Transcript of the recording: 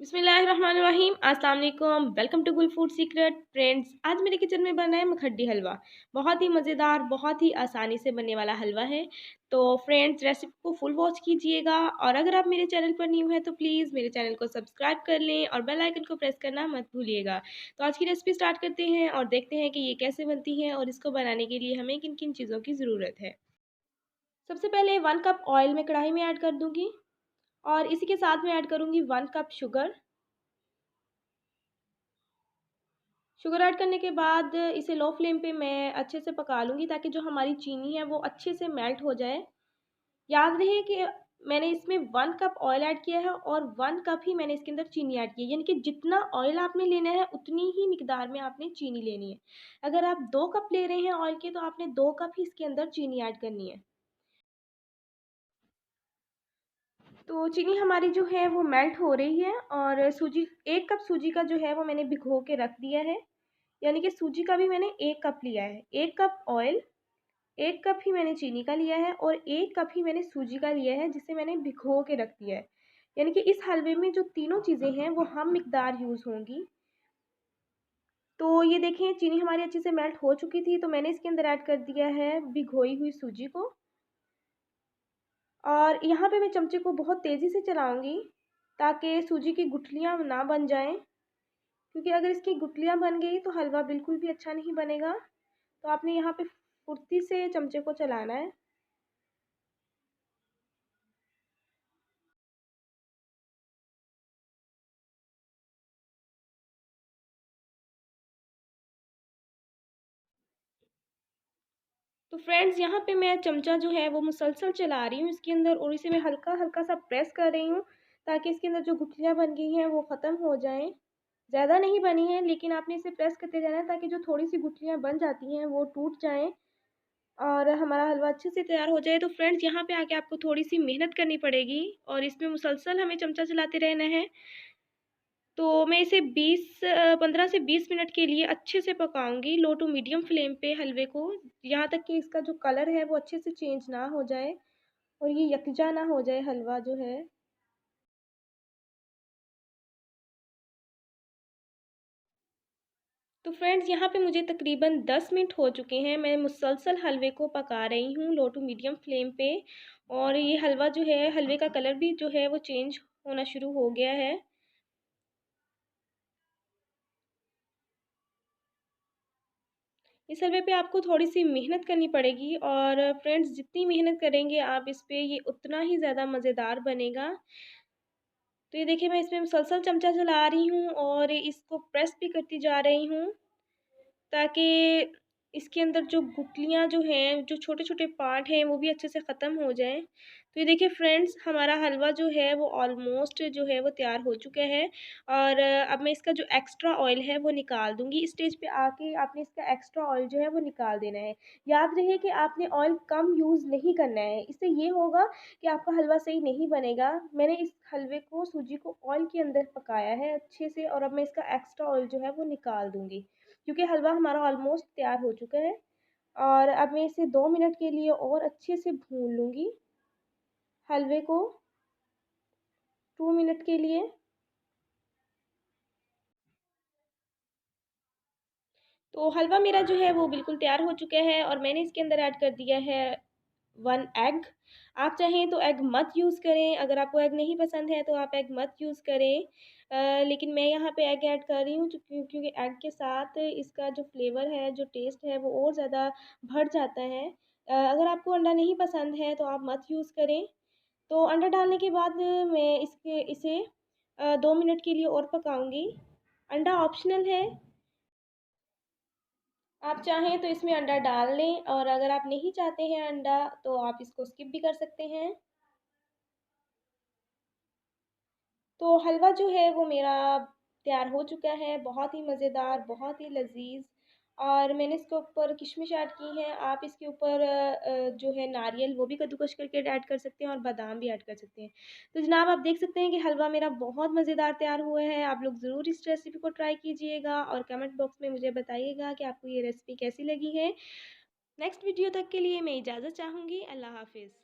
बिस्मिल्लाहिर्रहमानिर्रहीम। अस्सलाम वालेकुम। वेलकम टू गुल फूड सीक्रेट। फ्रेंड्स, आज मेरे किचन में बना है मखड्डी हलवा। बहुत ही मज़ेदार, बहुत ही आसानी से बनने वाला हलवा है। तो फ्रेंड्स, रेसिपी को फुल वॉच कीजिएगा और अगर आप मेरे चैनल पर न्यू हैं तो प्लीज़ मेरे चैनल को सब्सक्राइब कर लें और बेल आइकन को प्रेस करना मत भूलिएगा। तो आज की रेसिपी स्टार्ट करते हैं और देखते हैं कि ये कैसे बनती है और इसको बनाने के लिए हमें किन किन चीज़ों की ज़रूरत है। सबसे पहले 1 कप ऑयल मैं कढ़ाई में ऐड कर दूँगी और इसी के साथ में ऐड करूँगी 1 कप शुगर। शुगर ऐड करने के बाद इसे लो फ्लेम पे मैं अच्छे से पका लूँगी ताकि जो हमारी चीनी है वो अच्छे से मेल्ट हो जाए। याद रहे कि मैंने इसमें 1 कप ऑयल ऐड किया है और 1 कप ही मैंने इसके अंदर चीनी ऐड की है, यानी कि जितना ऑयल आपने लेना है उतनी ही मिकदार में आपने चीनी लेनी है। अगर आप 2 कप ले रहे हैं ऑयल के तो आपने 2 कप ही इसके अंदर चीनी ऐड करनी है। तो चीनी हमारी जो है वो मेल्ट हो रही है और सूजी 1 कप सूजी का जो है वो मैंने भिगो के रख दिया है। यानी कि सूजी का भी मैंने 1 कप लिया है। 1 कप ऑयल, 1 कप ही मैंने चीनी का लिया है और 1 कप ही मैंने सूजी का लिया है जिसे मैंने भिगो के रख दिया है। यानी कि इस हलवे में जो तीनों चीज़ें हैं वो हम मिकदार यूज़ होंगी। तो ये देखें चीनी हमारी अच्छे से मेल्ट हो चुकी थी तो मैंने इसके अंदर ऐड कर दिया है भिगोई हुई सूजी को और यहाँ पे मैं चमचे को बहुत तेज़ी से चलाऊँगी ताकि सूजी की गुठलियाँ ना बन जाएँ, क्योंकि अगर इसकी गुठलियाँ बन गई तो हलवा बिल्कुल भी अच्छा नहीं बनेगा। तो आपने यहाँ पे फुर्ती से चमचे को चलाना है। तो फ्रेंड्स, यहाँ पे मैं चमचा जो है वो मुसलसल चला रही हूँ इसके अंदर और इसे मैं हल्का-हल्का सा प्रेस कर रही हूँ ताकि इसके अंदर जो गुठलियाँ बन गई हैं वो ख़त्म हो जाएँ। ज़्यादा नहीं बनी है लेकिन आपने इसे प्रेस करते जाना है ताकि जो थोड़ी-सी गुठलियाँ बन जाती हैं वो टूट जाएँ और हमारा हलवा अच्छे से तैयार हो जाए। तो फ्रेंड्स, यहाँ पे आके आपको थोड़ी-सी मेहनत करनी पड़ेगी और इसमें मुसलसल हमें चमचा चलाते रहना है। तो मैं इसे 15 से 20 मिनट के लिए अच्छे से पकाऊंगी लो टू मीडियम फ्लेम पे हलवे को, यहाँ तक कि इसका जो कलर है वो अच्छे से चेंज ना हो जाए और ये यकजा ना हो जाए हलवा जो है। तो फ्रेंड्स, यहाँ पे मुझे तकरीबन 10 मिनट हो चुके हैं। मैं मुसलसल हलवे को पका रही हूँ लो टू मीडियम फ्लेम पे और ये हलवा जो है, हलवे का कलर भी जो है वो चेंज होना शुरू हो गया है। इस हलवे पे आपको थोड़ी-सी मेहनत करनी पड़ेगी और फ्रेंड्स, जितनी मेहनत करेंगे आप इस पे ये उतना ही ज़्यादा मज़ेदार बनेगा। तो ये देखिए मैं इसमें मुसलसल चमचा चला रही हूँ और इसको प्रेस भी करती जा रही हूँ ताकि इसके अंदर जो गुठलियाँ जो हैं, जो छोटे-छोटे पार्ट हैं वो भी अच्छे से ख़त्म हो जाएँ। तो ये देखिए फ्रेंड्स, हमारा हलवा जो है वो ऑलमोस्ट जो है वो तैयार हो चुका है और अब मैं इसका जो एक्स्ट्रा ऑयल है वो निकाल दूँगी। इस स्टेज पे आके आपने इसका एक्स्ट्रा ऑयल जो है वो निकाल देना है। याद रहे कि आपने ऑयल कम यूज़ नहीं करना है, इससे ये होगा कि आपका हलवा सही नहीं बनेगा। मैंने इस हलवे को, सूजी को ऑयल के अंदर पकाया है अच्छे से और अब मैं इसका एक्स्ट्रा ऑयल जो है वो निकाल दूँगी। क्योंकि हलवा हमारा ऑलमोस्ट तैयार हो चुका है और अब मैं इसे 2 मिनट के लिए और अच्छे से भून लूँगी हलवे को, 2 मिनट के लिए। तो हलवा मेरा जो है वो बिल्कुल तैयार हो चुका है और मैंने इसके अंदर ऐड कर दिया है 1 एग। आप चाहें तो एग मत यूज़ करें, अगर आपको एग नहीं पसंद है तो आप एग मत यूज़ करें। लेकिन मैं यहाँ पे एग ऐड कर रही हूँ क्योंकि एग के साथ इसका जो फ्लेवर है, जो टेस्ट है वो और ज़्यादा बढ़ जाता है। अगर आपको अंडा नहीं पसंद है तो आप मत यूज़ करें। तो अंडा डालने के बाद मैं इसे 2 मिनट के लिए और पकाऊँगी। अंडा ऑप्शनल है, आप चाहें तो इसमें अंडा डाल लें और अगर आप नहीं चाहते हैं अंडा तो आप इसको स्किप भी कर सकते हैं। तो हलवा जो है वो मेरा तैयार हो चुका है, बहुत ही मज़ेदार, बहुत ही लज़ीज़। और मैंने इसके ऊपर किशमिश ऐड की हैं। आप इसके ऊपर जो है नारियल वो भी कद्दूकस करके ऐड कर सकते हैं और बादाम भी ऐड कर सकते हैं। तो जनाब, आप देख सकते हैं कि हलवा मेरा बहुत मज़ेदार तैयार हुआ है। आप लोग ज़रूर इस रेसिपी को ट्राई कीजिएगा और कमेंट बॉक्स में मुझे बताइएगा कि आपको ये रेसिपी कैसी लगी है। नेक्स्ट वीडियो तक के लिए मैं इजाज़त चाहूँगी। अल्लाह हाफ़िज़।